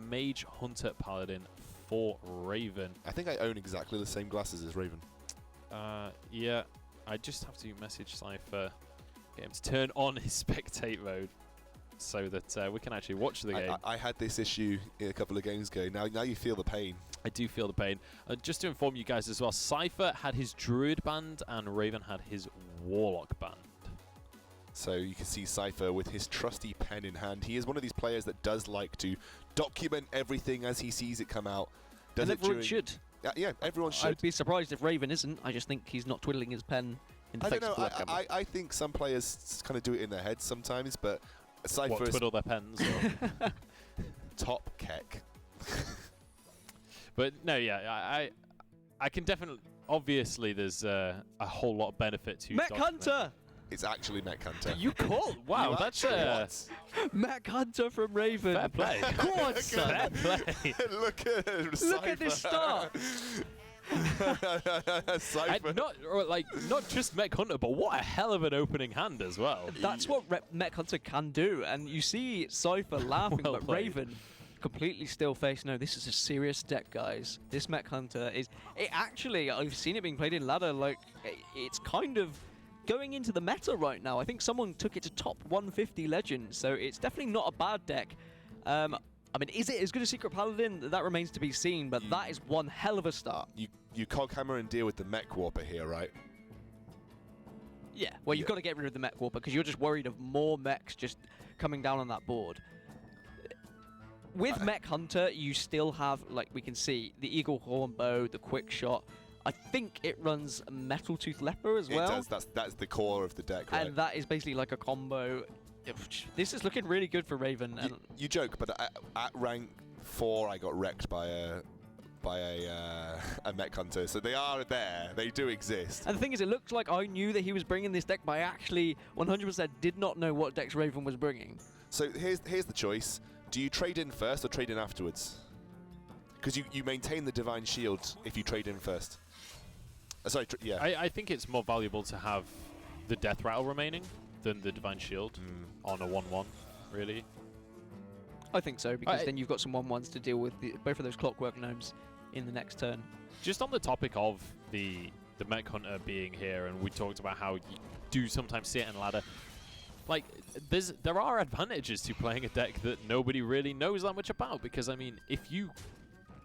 Mage Hunter Paladin for Raven. I think I own exactly the same glasses as Raven. Yeah, I just have to message Cipher, get him to turn on his spectate mode so that we can actually watch the game. I had this issue a couple of games ago. Now you feel the pain. I do feel the pain. Just to inform you guys as well, Cipher had his Druid band and Raven had his Warlock band. So you can see Cipher with his trusty pen in hand. He is one of these players that does like to document everything as he sees it come out. And everyone should. Yeah, everyone should. I'd be surprised if Raven isn't. I just think he's not twiddling his pen in the I don't know. camera. I think some players kind of do it in their heads sometimes, but Cipher is twiddle their pens? Or? top keck. But no, yeah, I can definitely... Obviously, there's a whole lot of benefit to... Mech Hunter! It's actually Mech Hunter. You called? Wow, that's Mech Hunter from Raven. Fair play. Go on, son. Fair play. Look at Look at this start. Not just Mech Hunter, but what a hell of an opening hand as well. That's what Mech Hunter can do, and you see Cipher laughing, Well but played. Raven completely still face. No, this is a serious deck, guys. This Mech Hunter is... It actually, I've seen it being played in ladder, like, it's kind of going into the meta right now. I think someone took it to top 150 legend, so it's definitely not a bad deck. I mean, is it as good as Secret Paladin? That remains to be seen, but that is one hell of a start. You cog hammer and deal with the Mech Warper here, right? Yeah, well, you've got to get rid of the Mech Warper because you're just worried of more mechs just coming down on that board. With Mech Hunter, you still have, like we can see, the Eagle Horn Bow, the Quick Shot. I think it runs Metal Tooth Leper as well. It does. That's the core of the deck, right? And that is basically like a combo. This is looking really good for Raven. You joke, but at rank 4, I got wrecked by a Mech Hunter. So they are there. They do exist. And the thing is, it looked like I knew that he was bringing this deck, but I actually 100% did not know what decks Raven was bringing. So here's the choice. Do you trade in first or trade in afterwards? Because you maintain the Divine Shield if you trade in first. Sorry, yeah. I think it's more valuable to have the Death Rattle remaining than the Divine Shield on a 1-1, really. I think so, because then you've got some 1-1s to deal with both of those Clockwork Gnomes in the next turn. Just on the topic of the Mech Hunter being here, and we talked about how you do sometimes see it in ladder. Like, there are advantages to playing a deck that nobody really knows that much about, because, I mean, if you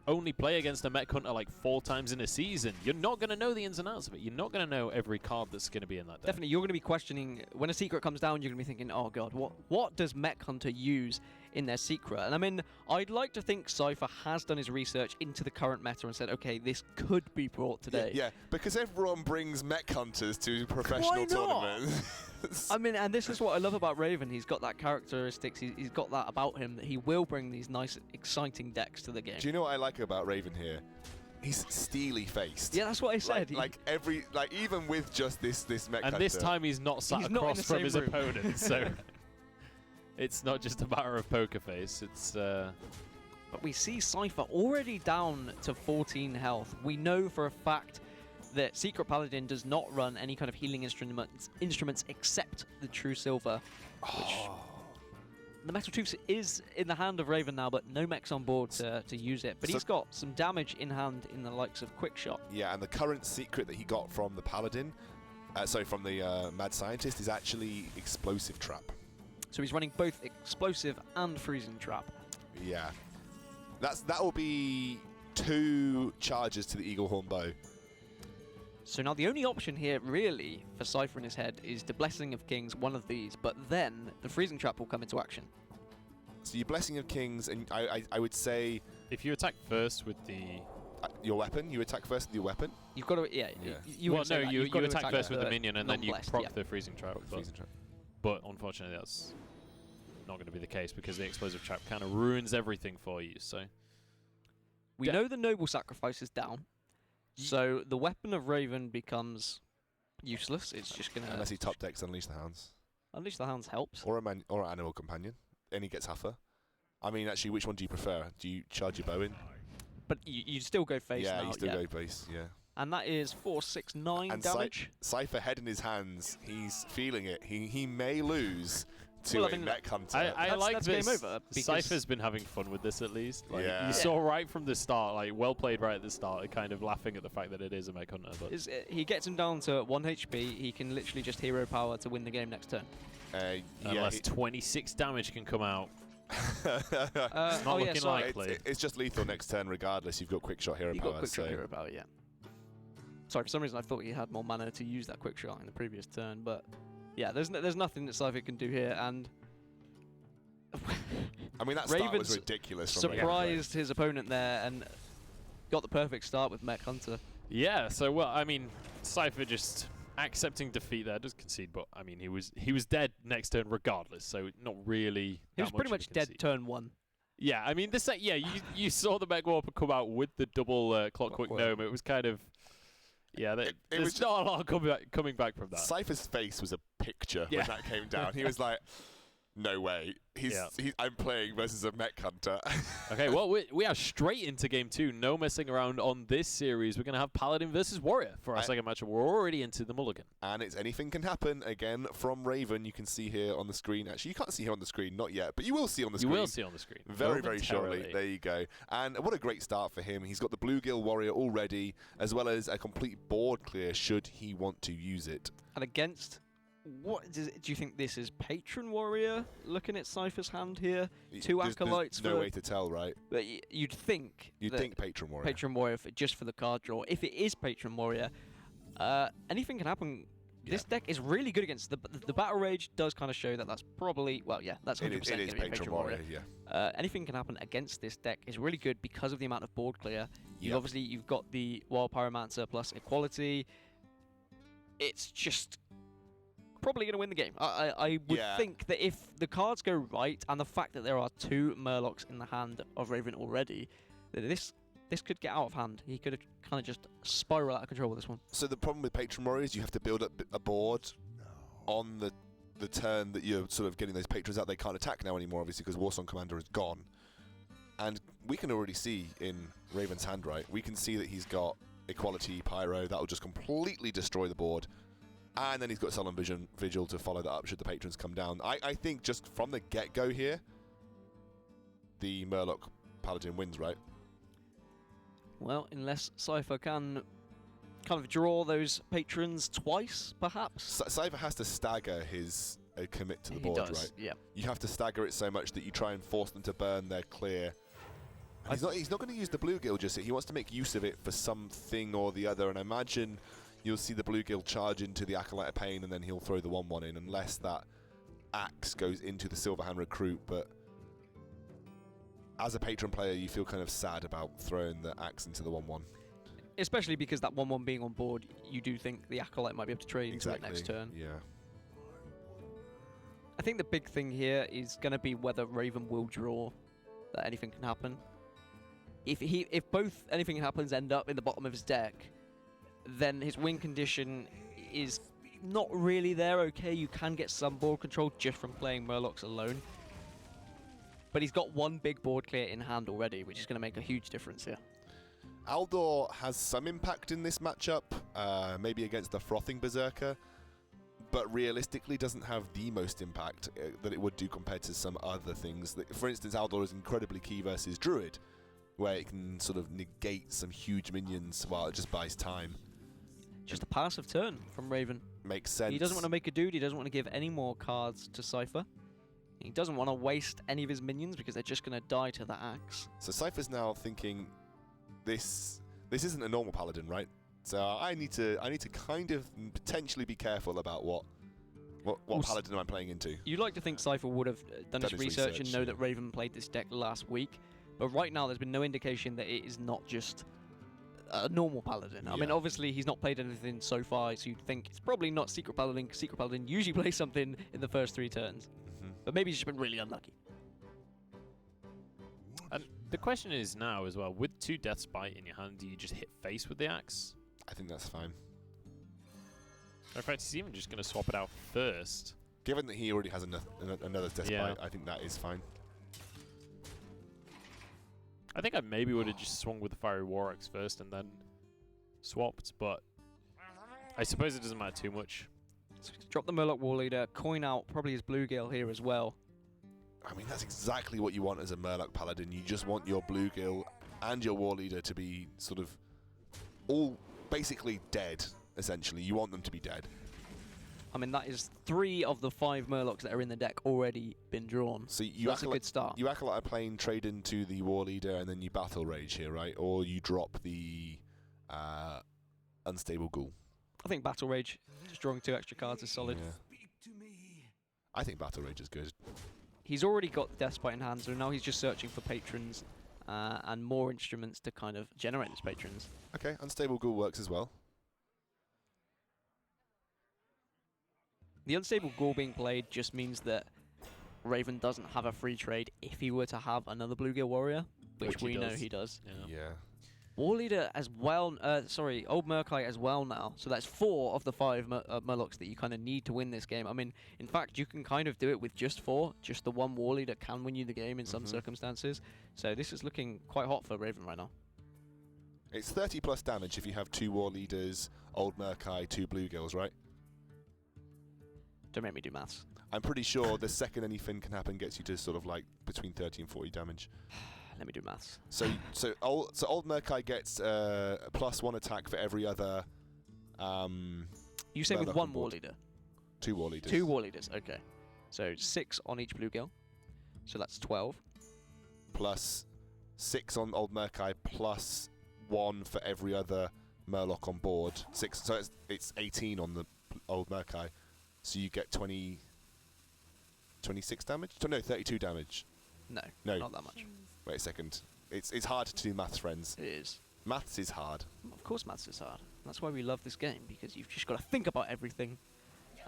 only play against a Mech Hunter like 4 times in a season, you're not going to know the ins and outs of it. You're not going to know every card that's going to be in that deck. Definitely, you're going to be questioning, when a secret comes down, you're going to be thinking, oh god, what does Mech Hunter use in their secret? And I mean, I'd like to think Cipher has done his research into the current meta and said, okay, this could be brought today. Yeah, because everyone brings Mech Hunters to professional tournaments. I mean, and this is what I love about Raven. He's got that characteristics. He's got that about him that he will bring these nice, exciting decks to the game. Do you know what I like about Raven here? He's steely faced. Yeah, that's what I said. Like even with just this Mech Hunter. And this time he's not sat across from his opponent, so it's not just a matter of poker face. It's. But we see Cipher already down to 14 health. We know for a fact that Secret Paladin does not run any kind of healing instruments except the True Silver. Which the Metal Tooth is in the hand of Raven now, but no mechs on board to use it. But he's got some damage in hand in the likes of Quick Shot. Yeah, and the current secret that he got from the Paladin, from the Mad Scientist, is actually Explosive Trap. So he's running both Explosive and Freezing Trap. Yeah. That will be 2 charges to the Eagle Horn Bow. So now the only option here, really, for Cipher in his head is the Blessing of Kings, one of these, but then the Freezing Trap will come into action. So your Blessing of Kings, and I would say... If you attack first with the... your weapon? You attack first with your weapon? You've got to... Yeah. You attack first with the minion, and then you proc the Freezing Trap. But unfortunately, that's not going to be the case, because the Explosive Trap kind of ruins everything for you, so... We know the Noble Sacrifice is down. So the Weapon of Raven becomes useless. It's just going to... Unless he top decks Unleash the Hounds. Unleash the Hounds helps. Or an Animal Companion. And he gets Huffer. I mean, actually, which one do you prefer? Do you charge your bow in? But you still go face now. Yeah, you still go face, yeah. And that is 469 damage. Cipher head in his hands. He's feeling it. He may lose to Well, I a mean, mech hunter. I like that's this. game over, because- Cipher's been having fun with this at least. Like, Yeah. You saw right from the start, like well played right at the start, kind of laughing at the fact that it is a mech hunter. But He gets him down to 1 HP. He can literally just hero power to win the game next turn. Yeah, unless 26 damage can come out. Not looking likely. it's just lethal next turn regardless. You've got quick shot hero He power. got quick so shot hero power, yeah. Sorry, for some reason I thought he had more mana to use that quick shot in the previous turn, but yeah, there's nothing that Cipher can do here, and I mean, that start was Ravens ridiculous. From surprised his opponent there and got the perfect start with Mech Hunter. Yeah, so well, I mean, Cipher just accepting defeat there, does concede, but I mean, he was dead next turn regardless, so not really. He was pretty much dead turn 1. Yeah, I mean, this. Yeah, you saw the Mech Warper come out with the double Clockwork Gnome. It was kind of. Yeah, there's not a lot coming back from that. Cipher's face was a picture when that came down. He was like, no way. I'm playing versus a mech hunter. Okay, well, we are straight into game 2. No messing around on this series. We're going to have Paladin versus Warrior for our second matchup. We're already into the mulligan. And it's anything can happen, again, from Raven. You can see here on the screen. Actually, you can't see here on the screen, not yet, but you will see on the screen. You will see on the screen. Very, very shortly. There you go. And what a great start for him. He's got the Bluegill Warrior already, as well as a complete board clear should he want to use it. And against... do you think this is Patron Warrior looking at Cipher's hand here? Two Acolytes. There's no way to tell, right? But you'd think. You'd think Patron Warrior. Patron Warrior just for the card draw. If it is Patron Warrior, anything can happen. Yeah. This deck is really good against the Battle Rage. Does kind of show that that's probably that's 100% it is Patron Warrior. Yeah. Anything can happen against this deck is really good because of the amount of board clear. You've got the Wild Pyromancer plus Equality. It's just probably going to win the game. I would think that if the cards go right, and the fact that there are 2 Murlocs in the hand of Raven already, that this could get out of hand. He could have kind of just spiral out of control with this one. So the problem with Patron Warrior is you have to build up a board on the turn that you're sort of getting those patrons out. They can't attack now anymore, obviously, because Warsong Commander is gone. And we can already see in Raven's hand, right? We can see that he's got Equality, Pyro. That'll just completely destroy the board. And then he's got Sullen Vigil to follow that up should the patrons come down. I think just from the get-go here, the Murloc Paladin wins, right? Well, unless Cipher can kind of draw those patrons twice, perhaps. Cipher has to stagger his commit to the board, right? Yeah. You have to stagger it so much that you try and force them to burn their clear. He's not going to use the Bluegill just yet. He wants to make use of it for something or the other, and I imagine you'll see the Bluegill charge into the Acolyte of Pain, and then he'll throw the 1/1 in, unless that axe goes into the Silverhand Recruit. But as a Patron player, you feel kind of sad about throwing the axe into the 1/1. Especially because that 1/1 being on board, you do think the Acolyte might be able to trade into it next turn. Yeah. I think the big thing here is going to be whether Raven will draw that anything can happen. If both anything happens end up in the bottom of his deck, then his win condition is not really there. Okay, you can get some board control just from playing Murlocs alone. But he's got 1 big board clear in hand already, which is going to make a huge difference here. Aldor has some impact in this matchup, maybe against the Frothing Berserker, but realistically doesn't have the most impact that it would do compared to some other things. For instance, Aldor is incredibly key versus Druid, where it can sort of negate some huge minions while it just buys time. Just a passive turn from Raven. Makes sense. He doesn't want to make a dude. He doesn't want to give any more cards to Cipher. He doesn't want to waste any of his minions because they're just going to die to the axe. So Cipher's now thinking, this isn't a normal paladin, right? So I need to kind of potentially be careful about what paladin I'm playing into. You'd like to think Cipher would have done his research and know that Raven played this deck last week, but right now there's been no indication that it is not just a normal paladin. I mean, obviously he's not played anything so far, so you'd think it's probably not Secret Paladin, because Secret Paladin usually plays something in the first 3 turns. But maybe he's just been really unlucky. And the question is now as well, with 2 Death Spite in your hand, do you just hit face with the axe? I think that's fine. In fact, he's even just going to swap it out first. Given that he already has another Death Spite, I think that is fine. I think I maybe would have just swung with the Fiery War Axe first and then swapped, but I suppose it doesn't matter too much. So drop the Murloc War Leader, coin out probably his Bluegill here as well. I mean, that's exactly what you want as a Murloc Paladin. You just want your Bluegill and your War Leader to be sort of all basically dead, essentially. You want them to be dead. I mean, that is 3 of the 5 Murlocs that are in the deck already been drawn. So that's a good start. You Acolyte are playing trade into the War Leader and then you Battle Rage here, right? Or you drop the Unstable Ghoul. I think Battle Rage, just drawing 2 extra cards is solid. Yeah. I think Battle Rage is good. He's already got Deathspite in hand, so now he's just searching for patrons and more instruments to kind of generate those patrons. Okay, Unstable Ghoul works as well. The Unstable Ghoul being played just means that Raven doesn't have a free trade if he were to have another Bluegill Warrior, which we know he does. Yeah. War Leader as well, Old Murkite as well now. So that's 4 of the 5 Murlocs that you kind of need to win this game. I mean, in fact, you can kind of do it with just 4. Just the one War Leader can win you the game in some circumstances. So this is looking quite hot for Raven right now. It's 30 plus damage if you have 2 War Leaders, Old Murkite, 2 Bluegills, right? Don't make me do maths. I'm pretty sure the second anything can happen gets you to sort of like between 30 and 40 damage. Let me do maths. So Old Murkite gets +1 attack for every other. You say with Murloc 1 on War board. Leader? 2 War Leaders. 2 War Leaders, okay. So 6 on each Bluegill. So that's 12. Plus 6 on Old Murkite, +1 for every other Murloc on board. 6, so it's 18 on the Old Murkite. So you get 26 damage? No, 32 damage. No, not that much. Wait a second. It's hard to do maths, friends. It is. Maths is hard. Of course maths is hard. That's why we love this game, because you've just got to think about everything.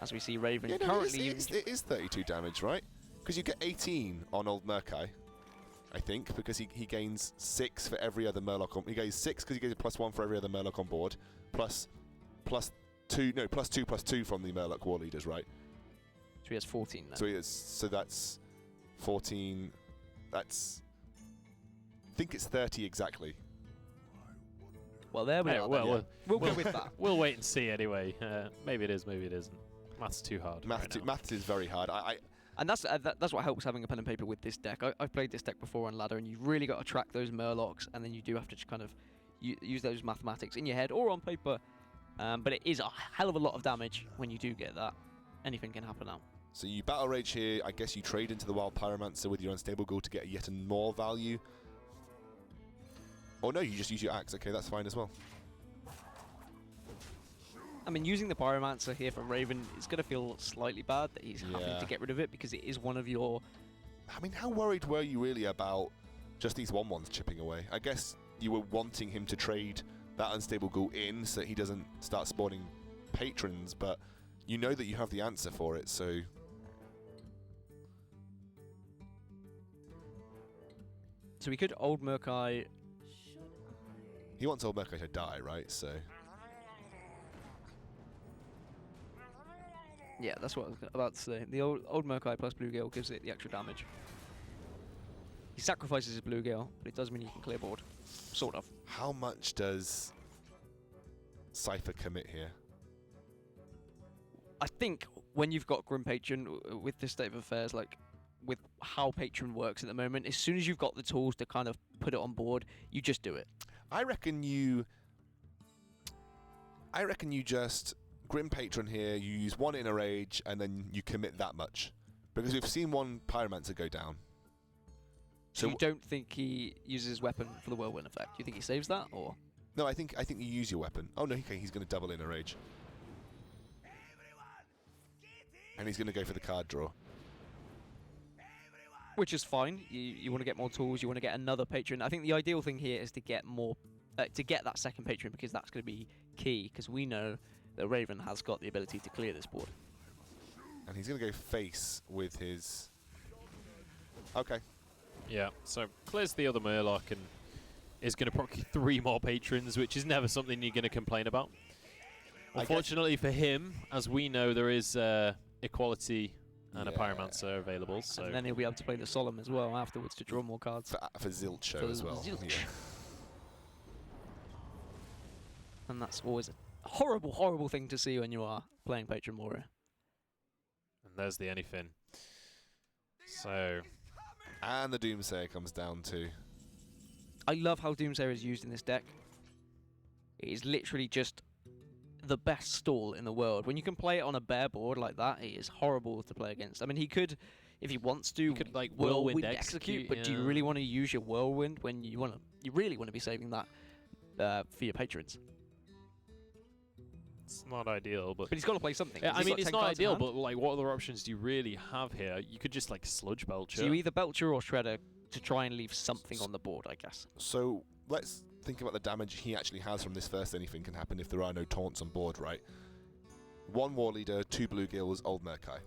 As we see Raven Yeah, no, currently... it is 32 damage, right? Because you get 18 on Old Murkite, I think, because he gains 6 for every other Murloc on... He gains 6 because he gets +1 for every other Murloc on board, plus 2 from the Murloc War Leaders, right? So he has 14 now. So that's 14. That's... I think it's 30 exactly. Well, there we are. Well, we'll go with that. We'll wait and see anyway. Maybe it is, maybe it isn't. Math's too hard. Maths is very hard. And that's what helps having a pen and paper with this deck. I've played this deck before on ladder, and you've really got to track those Murlocs, and then you do have to just kind of use those mathematics in your head or on paper. But it is a hell of a lot of damage when you do get that. Anything can happen now. So you Battle Rage here. I guess you trade into the Wild Pyromancer with your Unstable Ghoul to get yet more value. Or no, you just use your axe. Okay, that's fine as well. I mean, using the Pyromancer here for Raven is going to feel slightly bad that he's having to get rid of it, because it is one of your... I mean, how worried were you really about just these 1/1s chipping away? I guess you were wanting him to trade that Unstable Ghoul in so he doesn't start spawning patrons, but you know that you have the answer for it, so... So we could Old Murkite... He wants Old Murkite to die, right? So... Yeah, that's what I was about to say. The old Murkite plus Bluegill gives it the extra damage. He sacrifices his Bluegill, but it does mean he can clear board. Sort of. How much does Cipher commit here? I think when you've got Grim Patron with this state of affairs, like with how Patron works at the moment, as soon as you've got the tools to kind of put it on board, you just do it. I reckon you just Grim Patron here, you use 1 Inner Rage, and then you commit that much. Because we've seen 1 Pyromancer go down. So you don't think he uses his weapon for the Whirlwind effect? Do you think he saves that, or...? No, I think you use your weapon. Oh no, okay, he's going to double Inner Rage. And he's going to go for the card draw. Which is fine. You want to get more tools, you want to get another Patron. I think the ideal thing here is to get more... to get that second Patron, because that's going to be key, because we know that Raven has got the ability to clear this board. And he's going to go face with his... Okay. Yeah, so clears the other Murloc and is going to proc 3 more patrons, which is never something you're going to complain about. Unfortunately for him, as we know, there is Equality and a Pyromancer available. So. And then he'll be able to play the Solemn as well afterwards to draw more cards. For Zilcho as well. Zilch. Yeah. And that's always a horrible, horrible thing to see when you are playing Patron Warrior. there's the anything. So, And the Doomsayer comes down too. I love how Doomsayer is used in this deck. It is literally just the best stall in the world. When you can play it on a bare board like that, it is horrible to play against. I mean, he could, if he wants to, he could like whirlwind execute, but do you really want to use your whirlwind when you want to? You really want to be saving that for your patrons. It's not ideal, but But he's got to play something. yeah, 'cause I he's mean, got it's 10 not cards in ideal, hand. but like, what other options do you really have here? You could just like sludge belcher. So you either Belcher or Shredder to try and leave something on the board, I guess. So let's think about the damage he actually has from this first anything can happen if there are no taunts on board, right? 1 War Leader, 2 Bluegills, Old Murkai.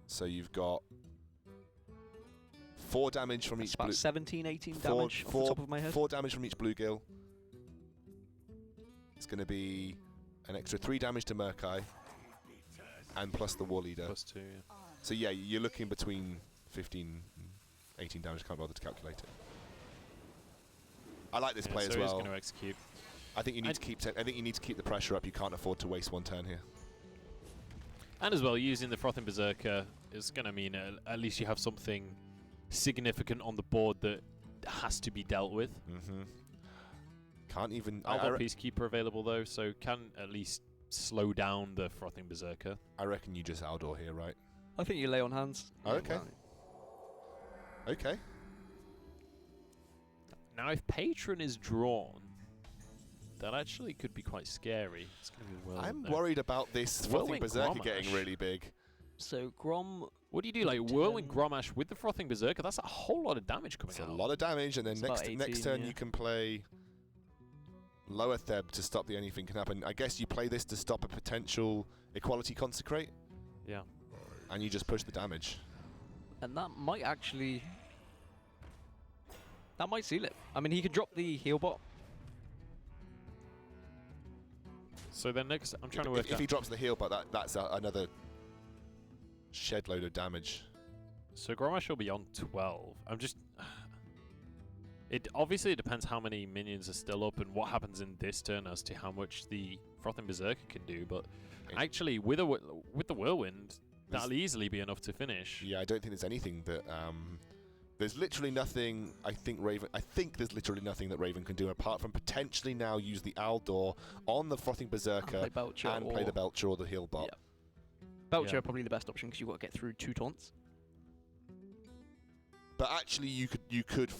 So you've got 4 damage from It's each about blue. 17, 18 damage off the top of my head. 4 damage from each Bluegill. It's going to be an extra 3 damage to Murkai, and plus the War Leader. +2. Yeah. So yeah, you're looking between 15 and 18 damage. Can't bother to calculate it. I like this play so as he's well. going to execute. I think you need to keep. I think you need to keep the pressure up. You can't afford to waste 1 turn here. And as well, using the Frothing Berserker is going to mean at least you have something significant on the board that has to be dealt with. Mm-hmm. Can't even. I've got Peacekeeper available though, so can at least slow down the Frothing Berserker. I reckon you just Aldor here, right? I think you lay on hands. Oh, okay. Okay. Now, if Patron is drawn, that actually could be quite scary. It's going to be well. I'm worried about this Frothing Whirlwind Berserker getting Gromash. really big. So Grom, What do you do? Like Whirlwind Gromash with the Frothing Berserker? That's a whole lot of damage coming It's out. a lot of damage, and then It's about next 18, turn yeah. you can play Lower Theb to stop the anything can happen. I guess you play this to stop a potential Equality Consecrate, Yeah. and you just push the damage. and that might actually, that might seal it. I mean, he could drop the heal bot. So then next, I'm trying to work If out. he drops the heal, but that's another shed load of damage. So Gromash will be on 12. I'm just. It obviously depends how many minions are still up and what happens in this turn as to how much the Frothing Berserker can do. But actually, with the Whirlwind, that'll easily be enough to finish. Yeah, I don't think there's anything that. There's literally nothing. I think there's literally nothing that Raven can do apart from potentially now use the Aldor on the Frothing Berserker Play Belcher and play the Belcher or the heal bot. Yeah. Belcher Yeah. probably the best option because you've got to get through 2 taunts. But actually, you could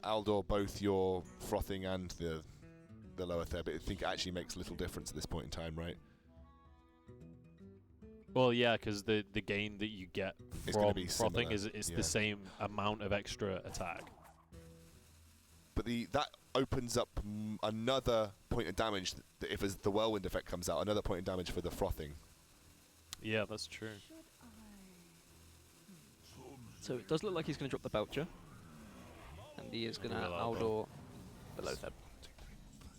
Aldor both your Frothing and the Lower Theb. I think it actually makes little difference at this point in time, right? Well, yeah, because the gain that you get It's gonna from be Frothing similar, is yeah. the same amount of extra attack. But that opens up another point of damage. If the Whirlwind effect comes out, another point of damage for the Frothing. Yeah, that's true. So it does look like he's going to drop the Belcher. And he is going to Will Aldor the low Theb.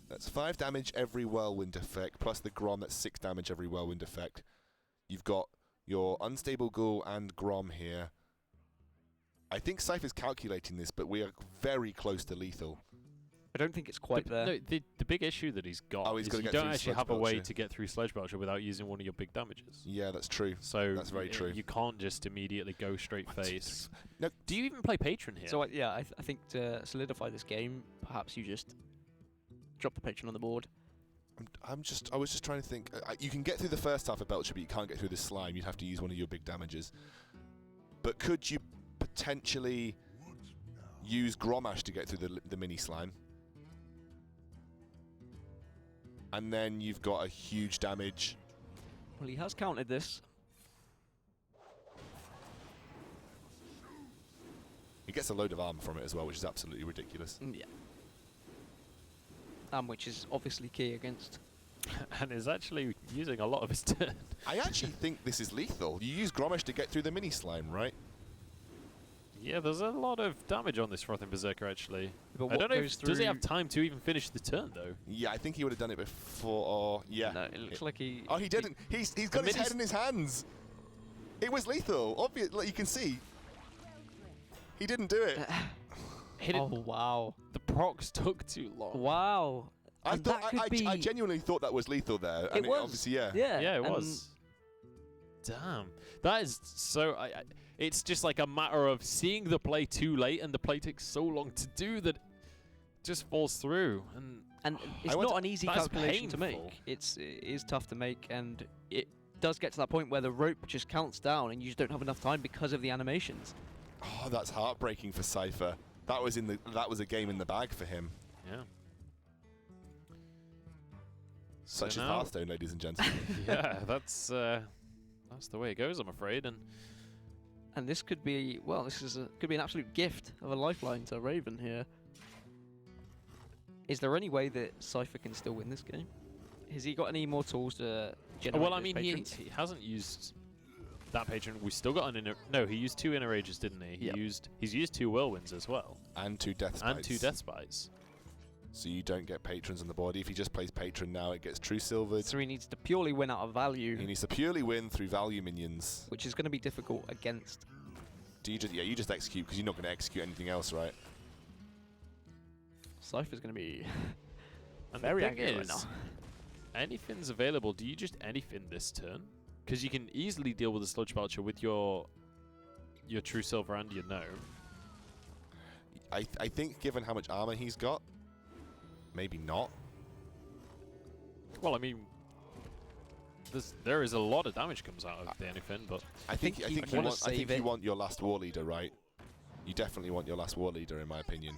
That's 5 damage every Whirlwind effect, plus the Grom, that's 6 damage every Whirlwind effect. You've got your Unstable Ghoul and Grom here. I think Cipher's calculating this, but we are very close to lethal. I don't think it's quite But there. no, the big issue that he's got Oh, he's is gotta you get don't through actually Sledge have a way Belcher. to get through Sledge Belcher without using one of your big damages. Yeah, that's true. So That's very true. You can't just immediately go straight 1, 2, 3, face. 4. No. Do you even play Patron here? So yeah, I think to solidify this game, perhaps you just drop the Patron on the board. I was just trying to think. You can get through the first half of Belcher, but you can't get through the slime. You'd have to use one of your big damages. But could you potentially use Gromash to get through the mini slime? And then you've got a huge damage. Well, he has counted this. He gets a load of armor from it as well, which is absolutely ridiculous. Yeah. Which is obviously key against. and is actually using a lot of his turn. I actually think this is lethal. You use Gromash to get through the mini slime, right? Yeah, there's a lot of damage on this Frothing Berserker, actually. But I what don't know, goes does he have through- time to even finish the turn, though? Yeah, I think he would have done it before. Or yeah. No, it looks like he. Oh, he didn't. He's got his mini head in his hands. It was lethal. Obvious, like you can see. He didn't do it. Hit it. Oh wow! The procs took too long. Wow! I And thought that could be. I genuinely thought that was lethal there. And It was. obviously, yeah. Yeah. Yeah, it and was. Damn. That is so... it's just like a matter of seeing the play too late, and the play takes so long to do that it just falls through. And it's not an easy calculation to make. It is tough to make, and it does get to that point where the rope just counts down, and you just don't have enough time because of the animations. Oh, that's heartbreaking for Cipher. That was a game in the bag for him. Yeah. Such is Hearthstone, ladies and gentlemen. Yeah, that's the way it goes, I'm afraid. And this could be, well, could be an absolute gift of a lifeline to Raven here. Is there any way that Cipher can still win this game? Has he got any more tools to generate? Well, I mean, he hasn't used that patron. We still got an no. He used 2 inner rages, didn't he? He's used 2 whirlwinds as well, and 2 death spites. And 2 death spites. So you don't get patrons on the board. If he just plays patron now, it gets true silvered. So he needs to purely win out of value. He needs to purely win through value minions, which is going to be difficult against. Do you just you just execute because you're not going to execute anything else, right? Cipher's going to be and very angry right now. Anything's available. Do you just anything this turn? Because you can easily deal with the sludge belcher with your true silver and your gnome. I think given how much armor he's got, maybe not. Well, I mean, there is a lot of damage comes out of the anything, but I think you want your last war leader, right? You definitely want your last war leader, in my opinion.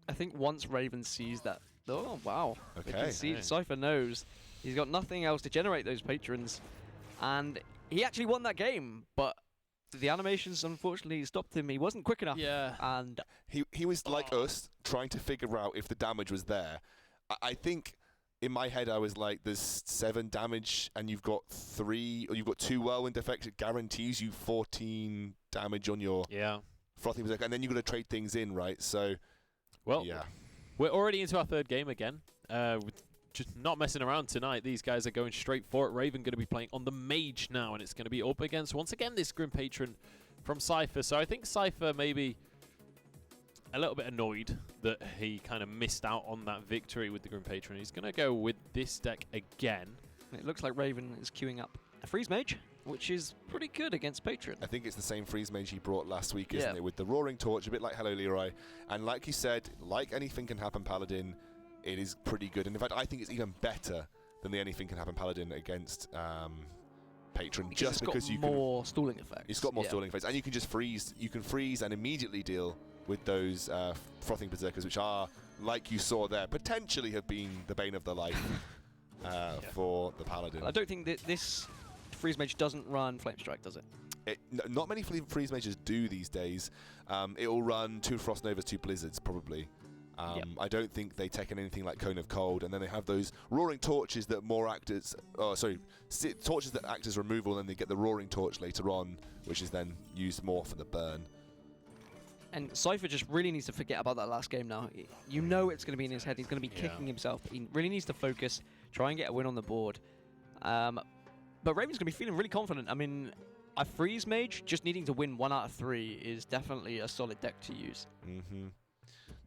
I think once Raven sees that, oh wow, okay, can see Cipher knows he's got nothing else to generate those patrons, and he actually won that game, but the animations unfortunately stopped him. He wasn't quick enough. Yeah, and he was like us, trying to figure out if the damage was there. I think in my head I was like, there's 7 damage, and you've got 2 whirlwind effects. It guarantees you 14 damage on your frothing berserker, and then you've got to trade things in, right? So. Well, we're already into our 3rd game again. With just not messing around tonight. These guys are going straight for it. Raven going to be playing on the mage now, and it's going to be up against, once again, this Grim Patron from Cipher. So I think Cipher maybe a little bit annoyed that he kind of missed out on that victory with the Grim Patron. He's going to go with this deck again. It looks like Raven is queuing up a Freeze Mage, which is pretty good against Patron. I think it's the same Freeze Mage he brought last week, isn't it? With the Roaring Torch, a bit like Hello Leroy. And like you said, like Anything Can Happen Paladin, it is pretty good. And in fact, I think it's even better than the Anything Can Happen Paladin against Patron. Just because you can... more stalling effects. It's got more stalling effects. And you can just freeze. You can freeze and immediately deal with those Frothing Berserkers, which are, like you saw there, potentially have been the bane of the life for the Paladin. I don't think that this Freeze Mage doesn't run Flame Strike, does it? Not many Freeze Mages do these days. It'll run 2 Frost Novas, 2 Blizzards, probably. I don't think they take anything like Cone of Cold, and then they have those Roaring Torches that more act as... torches that act as removal, and then they get the Roaring Torch later on, which is then used more for the burn. And Cipher just really needs to forget about that last game now. You know it's going to be in his head. He's going to be kicking himself. He really needs to focus, try and get a win on the board. But Raven's going to be feeling really confident. I mean, a Freeze Mage just needing to win 1 out of 3 is definitely a solid deck to use.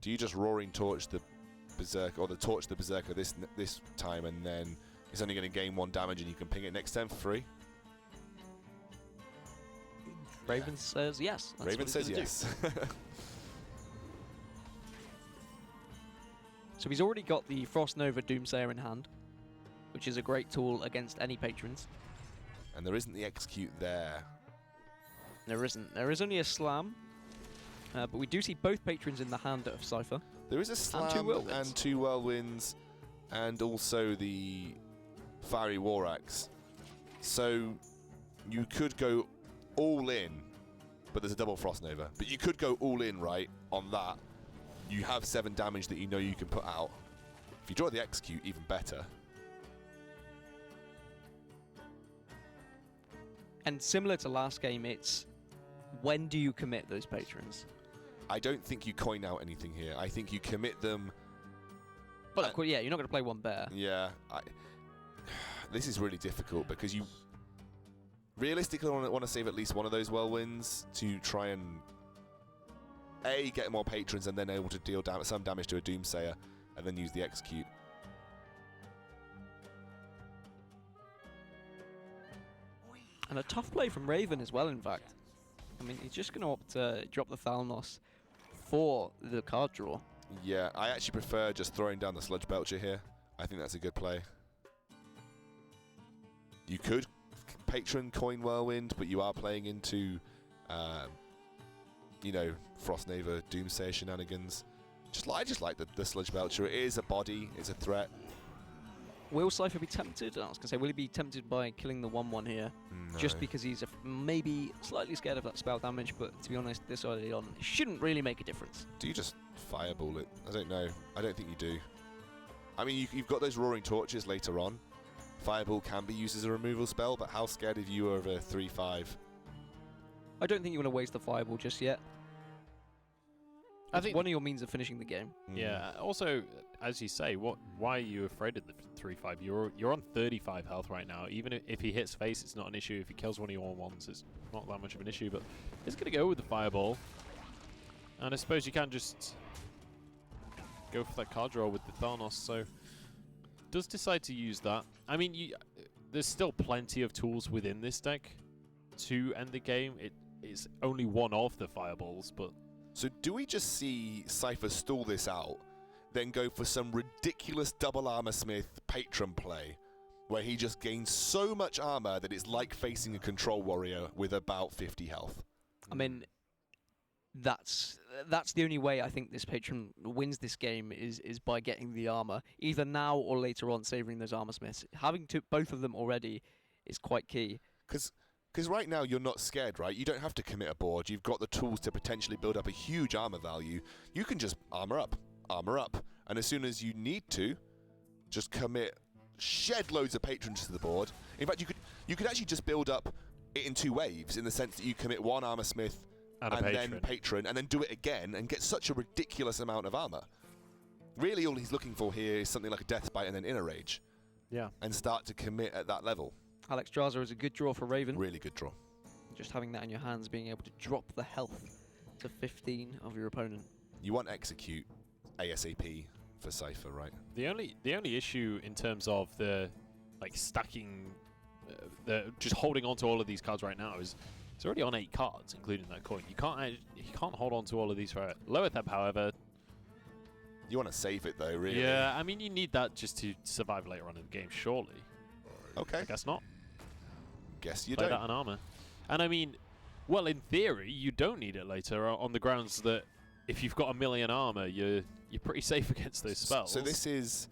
Do you just Roaring Torch the Berserker, or the Torch the Berserker this time, and then it's only going to gain 1 damage and you can ping it next turn for free? Raven says yes. Raven says yes. So he's already got the Frost Nova Doomsayer in hand, which is a great tool against any patrons. And there isn't the execute there. There isn't. There is only a slam. But we do see both patrons in the hand of Cipher. There is a slam and 2 whirlwinds, and also the Fiery War Axe. So you could go all in, but there's a double Frost Nova. But you could go all in, right, on that. You have 7 damage that you know you can put out. If you draw the execute, even better. And similar to last game, it's when do you commit those patrons? I don't think you coin out anything here. I think you commit them. Well, yeah, you're not going to play 1 bear. Yeah. This is really difficult because you realistically want to save at least one of those whirlwinds to try and get more patrons and then able to deal some damage to a Doomsayer and then use the execute. And a tough play from Raven as well, in fact. I mean, he's just going to opt to drop the Thalnos for the card draw. Yeah, I actually prefer just throwing down the Sludge Belcher here. I think that's a good play. You could Patron Coin Whirlwind, but you are playing into, you know, Frostnaver Doomsayer shenanigans. I just like the Sludge Belcher. It is a body, it's a threat. Will Cipher be tempted? I was going to say, will he be tempted by killing the 1-1 here? No. Just because he's maybe slightly scared of that spell damage, but to be honest, this early on, it shouldn't really make a difference. Do you just Fireball it? I don't know. I don't think you do. I mean, you've got those Roaring Torches later on. Fireball can be used as a removal spell, but how scared are you over 3-5? I don't think you want to waste the Fireball just yet. I think one of your means of finishing the game. Yeah. Also, as you say, why are you afraid of the 3-5? You're on 35 health right now. Even if he hits face, it's not an issue. If he kills one of your 1/1s, it's not that much of an issue. But it's going to go with the Fireball. And I suppose you can just go for that card draw with the Thalnos. So does decide to use that. I mean, there's still plenty of tools within this deck to end the game. It is only one of the Fireballs, but... So do we just see Cipher stall this out, then go for some ridiculous double Armor Smith Patron play, where he just gains so much armor that it's like facing a Control Warrior with about 50 health? I mean, that's the only way I think this Patron wins this game is by getting the armor, either now or later on, saving those Armor Smiths. Having both of them already is quite key. Because right now you're not scared, right? You don't have to commit a board. You've got the tools to potentially build up a huge armor value. You can just armor up. And as soon as you need to, just commit, shed loads of patrons to the board. In fact, you could actually just build up it in 2 waves, in the sense that you commit 1 Armor Smith and then Patron, and then do it again and get such a ridiculous amount of armor. Really, all he's looking for here is something like a Death Bite and then Inner Rage. Yeah. And start to commit at that level. Alex Draza is a good draw for Raven. Really good draw. Just having that in your hands, being able to drop the health to 15 of your opponent. You want Execute ASAP for Cipher, right? The only issue in terms of the stacking, just holding on to all of these cards right now is it's already on 8 cards, including that coin. You can't hold on to all of these for Loetheb, however. You want to save it though, really. Yeah, I mean you need that just to survive later on in the game, surely. Okay. I guess not. Guess you Play don't. that on armor. And I mean, well, in theory, you don't need it later on the grounds that if you've got 1 million armor, you're pretty safe against those spells. So this is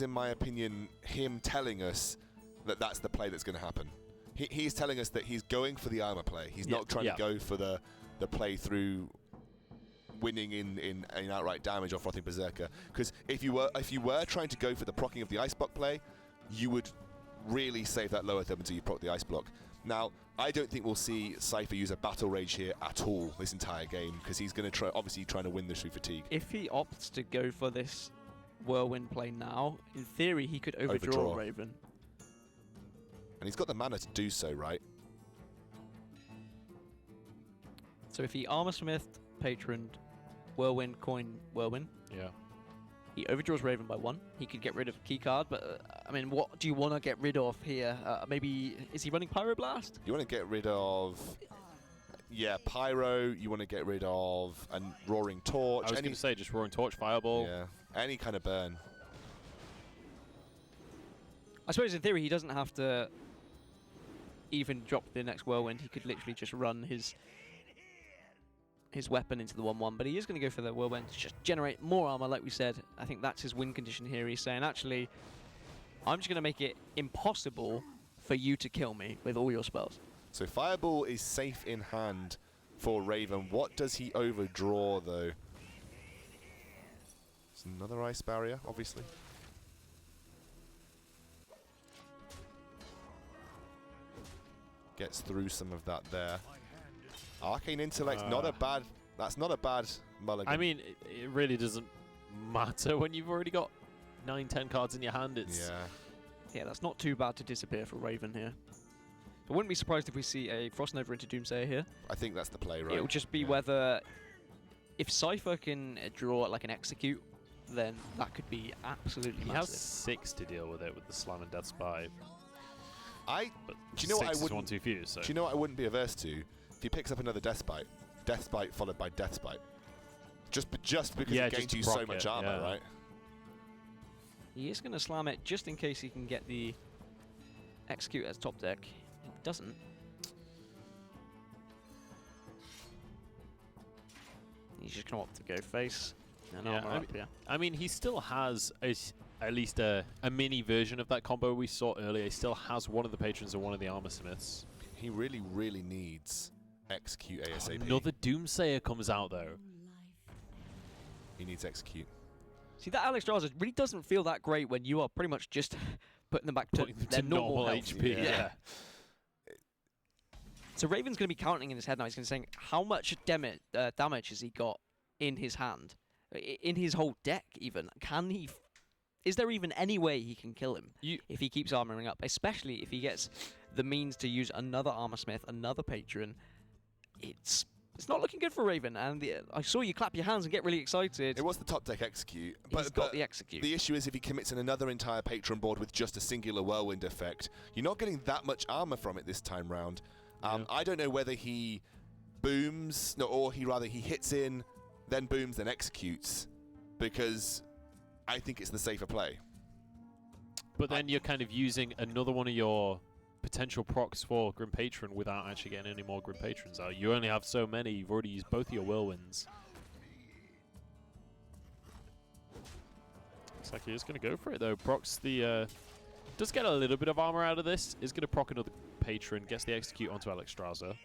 in my opinion him telling us that that's the play that's going to happen. He's telling us that he's going for the armor play. He's not trying to go for the play through winning in outright damage or Frothing Berserker. Because if you were trying to go for the procking of the Ice Block play, you would really save that lower thumb until you proc the Ice Block. Now, I don't think we'll see Cipher use a Battle Rage here at all this entire game, because he's going to obviously trying to win this through fatigue. If he opts to go for this Whirlwind play now, in theory he could overdraw Raven. And he's got the mana to do so, right? So if he Armor Smithed, Patroned, Whirlwind, Coin, Whirlwind, yeah, he overdraws Raven by 1. He could get rid of a key card, but I mean, what do you want to get rid of here? Maybe, is he running Pyroblast? You want to get rid of, Pyro. You want to get rid of a Roaring Torch. I was going to say just Roaring Torch, Fireball. Yeah, any kind of burn. I suppose in theory he doesn't have to even drop the next Whirlwind. He could literally just run his weapon into the 1/1, but he is going to go for the Whirlwind to just generate more armor, like we said. I think that's his win condition here. He's saying, actually, I'm just going to make it impossible for you to kill me with all your spells. So Fireball is safe in hand for Raven. What does he overdraw, though? It's another Ice Barrier, obviously. Gets through some of that there. Arcane Intellect, that's not a bad mulligan. I mean, it really doesn't matter when you've already got 9-10 cards in your hand. It's yeah, that's not too bad to disappear for Raven here. I wouldn't be surprised if we see a Frostnova into Doomsayer here. I think that's the play, right? It'll just be whether, if Cipher can draw like an Execute, then that could be absolutely massive. He has 6 to deal with it with the Slam and Death Spy. Do But you know what I 6 is wouldn't? 1 2 fuse. So Do you know what I wouldn't be averse to? If he picks up another Death Bite followed by Death Bite. Just because Yeah, it just gains to you so proc much it, armor, yeah. right? He is going to slam it just in case he can get the execute as top deck. He doesn't. He's just going to opt to go face. And Yeah, armor I up, mean- yeah. I mean, he still has at least a mini version of that combo we saw earlier. He still has one of the patrons and one of the armor smiths. He really, really needs Execute ASAP. Another Doomsayer comes out though. He needs Execute. See, that Alex Draza really doesn't feel that great when you are pretty much just putting them back to Putting them their to normal health. HP. Yeah. So Raven's going to be counting in his head now. He's going to say, how much damage has he got in his hand? In his whole deck, even. Can he... Is there even any way he can kill him if he keeps armoring up? Especially if he gets the means to use another Armor Smith, another Patron. It's not looking good for Raven. And I saw you clap your hands and get really excited. It was the top deck Execute. He's got the Execute. The issue is if he commits in another entire Patron board with just a singular Whirlwind effect, you're not getting that much armor from it this time round. I don't know whether he booms, or he hits in, then booms, then executes, because I think it's the safer play. But then you're kind of using another one of your potential procs for Grim Patron without actually getting any more Grim Patrons out. You only have so many. You've already used both of your Whirlwinds. Looks like he's going to go for it though. Procs the... does get a little bit of armor out of this. Is going to proc another Patron. Gets the execute onto Alex Straza.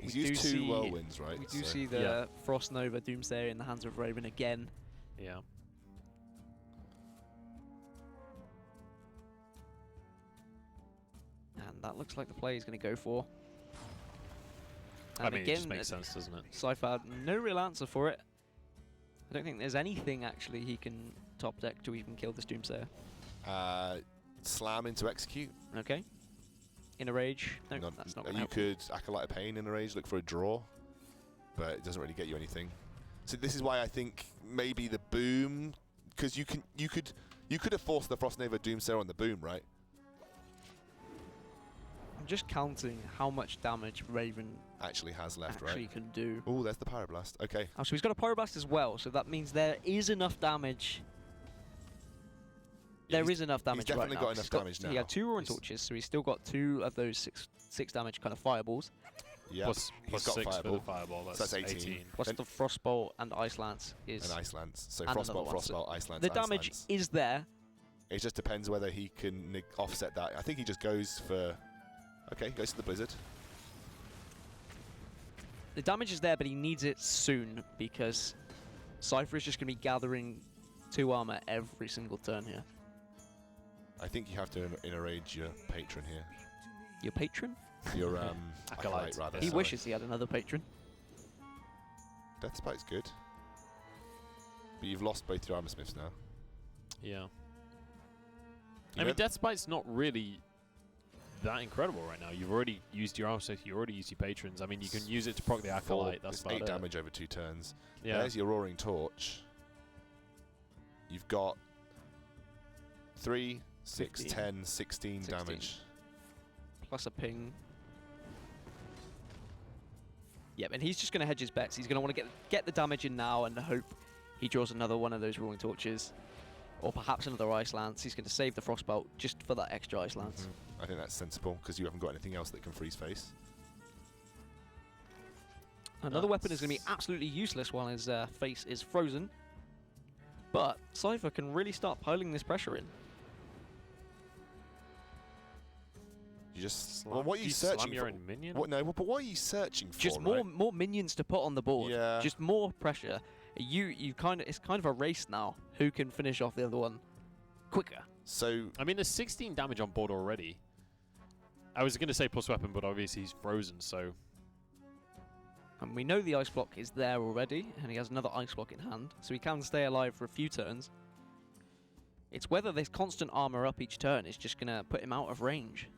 He's used two Whirlwinds, right? We do see the Frost Nova Doomsayer in the hands of Raven again. Yeah. And that looks like the play he's going to go for. I And mean, again, it just makes sense, doesn't it? Cipher, no real answer for it. I don't think there's anything actually he can top deck to even kill this Doomsayer. Slam into execute. Okay. In a rage. No, that's not going to You help. could Acolyte of Pain in a rage, look for a draw, but it doesn't really get you anything. So this is why I think maybe the boom, because you could have forced the Frost Nova Doomsayer on the boom, right? I'm just counting how much damage Raven Actually has left, actually right? can do. Oh, there's the Pyroblast. Okay. Oh, so he's got a Pyroblast as well, so that means there is enough damage. There is enough damage right now. He's definitely got enough damage now. He had 2 Roaring Torches, so he's still got 2 of those 6 damage kind of fireballs. Yeah. Plus He's got 6 Fireball. for the fireball. That's, So that's 18. Plus Then the Frostbolt and Ice Lance is... And Ice Lance. So and Frostbolt, another one. So Frostbolt, Ice Lance, the Ice damage Lance. is there. It just depends whether he can offset that. I think he just goes for... Okay, goes to the Blizzard. The damage is there, but he needs it soon because Cipher is just going to be gathering 2 armor every single turn here. I think you have to inner rage your patron here. Your patron? Your Acolyte. Acolyte, rather. He sorry. wishes he had another patron. Death Spite's good. But you've lost both your Armor Smiths now. Yeah. You I mean, know- Death Spite's not really that incredible right now. You've already used your armor, so you already used your patrons. I mean, you can use it to proc the Acolyte. That's it's about 8 it. damage over 2 turns. Yeah. There's your Roaring Torch. You've got 3, 6, 15, 10, 16 damage. Plus a ping. Yep, and he's just going to hedge his bets. He's going to want to get the damage in now and hope he draws another one of those Roaring Torches. Or perhaps another Ice Lance. He's going to save the Frostbolt just for that extra Ice Lance. I think that's sensible, because you haven't got anything else that can freeze face. Another weapon is going to be absolutely useless while his face is frozen. But Cipher can really start piling this pressure in. You just... Slam- Well, what are do you slam searching your for? own minion? What, no, but what are you searching for, Just right? more minions to put on the board. Yeah. Just more pressure. You kind of, it's kind of a race now. Who can finish off the other one quicker? So, I mean, there's 16 damage on board already. I was going to say plus weapon, but obviously he's frozen, so... And we know the ice block is there already, and he has another ice block in hand, so he can stay alive for a few turns. It's whether this constant armor up each turn is just going to put him out of range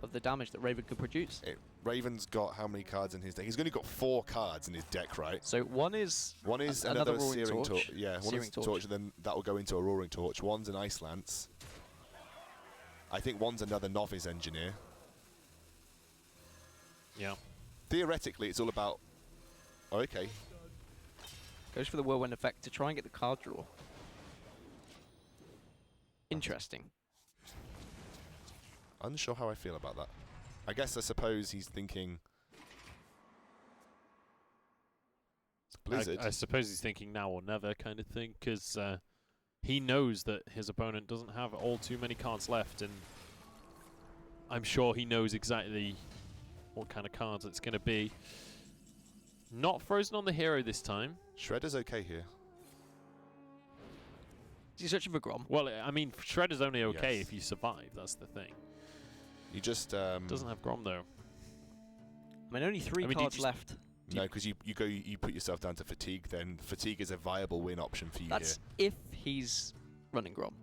of the damage that Raven could produce. Raven's got how many cards in his deck? He's only got 4 cards in his deck, right? So one is Another Roaring Searing Torch. Yeah, one Searing is Torch, and then that will go into a Roaring Torch. One's an Ice Lance. I think one's another novice engineer. Yeah. Theoretically, it's all about... Oh, okay. Goes for the whirlwind effect to try and get the card draw. Interesting. Unsure how I feel about that. I suppose he's thinking... It's Blizzard. I suppose he's thinking now or never kind of thing, because he knows that his opponent doesn't have all too many cards left, and I'm sure he knows exactly what kind of cards it's going to be. Not frozen on the hero this time. Shredder's okay here. Is he searching for Grom? Well, I mean, Shredder's only okay Yes. if you survive. That's the thing. You just... Doesn't have Grom, though. I mean, only 3 I mean, cards left. No, because you put yourself down to Fatigue, then Fatigue is a viable win option for you That's here. if he's running Grom.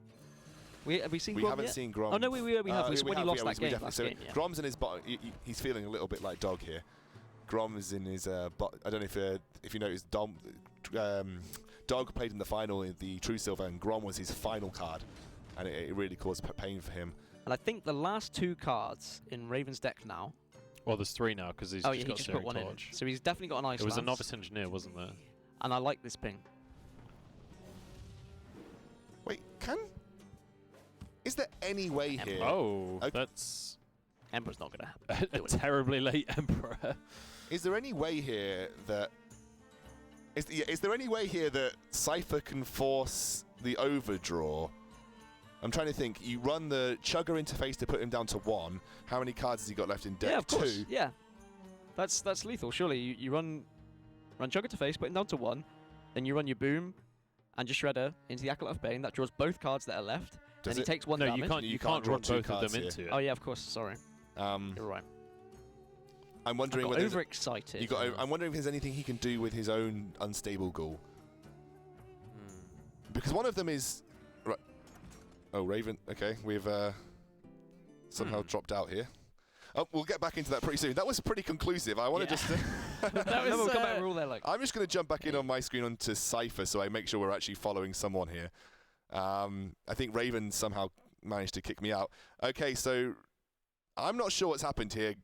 Have we seen We Grom haven't yet? seen Grom. Oh, no, we have. It's when he lost that game. So Game, yeah. Grom's in his bot. He's feeling a little bit like Dog here. Grom is in his bot. I don't know if you noticed, Dog played in the final in the True Silver, and Grom was his final card, and it really caused pain for him. And I think the last 2 cards in Raven's deck now. Well, there's 3 now, because he's Oh, just yeah, he got just Searing put one Torch. in. So he's definitely got an Ice It was a Lance. Novice Engineer, wasn't there? And I like this ping. Wait, is there any way Emperor. here? Oh, Okay. That's Emperor's not going to a do it. terribly late Emperor. Is there any way here that... Is there any way here that Cipher can force the overdraw? I'm trying to think. You run the Chugger interface to put him down to 1. How many cards has he got left in deck? Yeah, of course. 2. Yeah. That's lethal, surely. You run Chugger to face, put him down to 1. Then you run your Boom and your Shredder into the Acolyte of Pain. That draws both cards that are left. Does and he it- takes 1 No, damage. you can't draw run 2 both of cards them here. into it. Oh, yeah, of course. Sorry. You're right. I'm wondering I whether... got overexcited. I'm wondering if there's anything he can do with his own Unstable Ghoul. Because one of them is... Right. Oh, Raven. Okay, we've somehow dropped out here. Oh, we'll get back into that pretty soon. That was pretty conclusive. I want to just... That was, we'll come back and rule there, like. I'm just going to jump back in on my screen onto Cipher so I make sure we're actually following someone here. I think Raven somehow managed to kick me out. Okay, so I'm not sure what's happened here.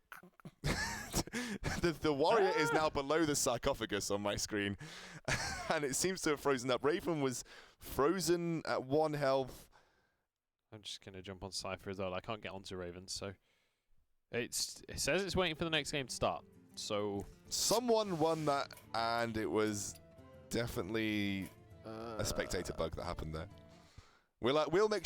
The warrior is now below the sarcophagus on my screen, and it seems to have frozen up. Raven was frozen at 1 health. I'm just going to jump on Cipher as well. I can't get onto Raven, so... It says it's waiting for the next game to start, so... Someone won that, and it was definitely a spectator bug that happened there. We'll make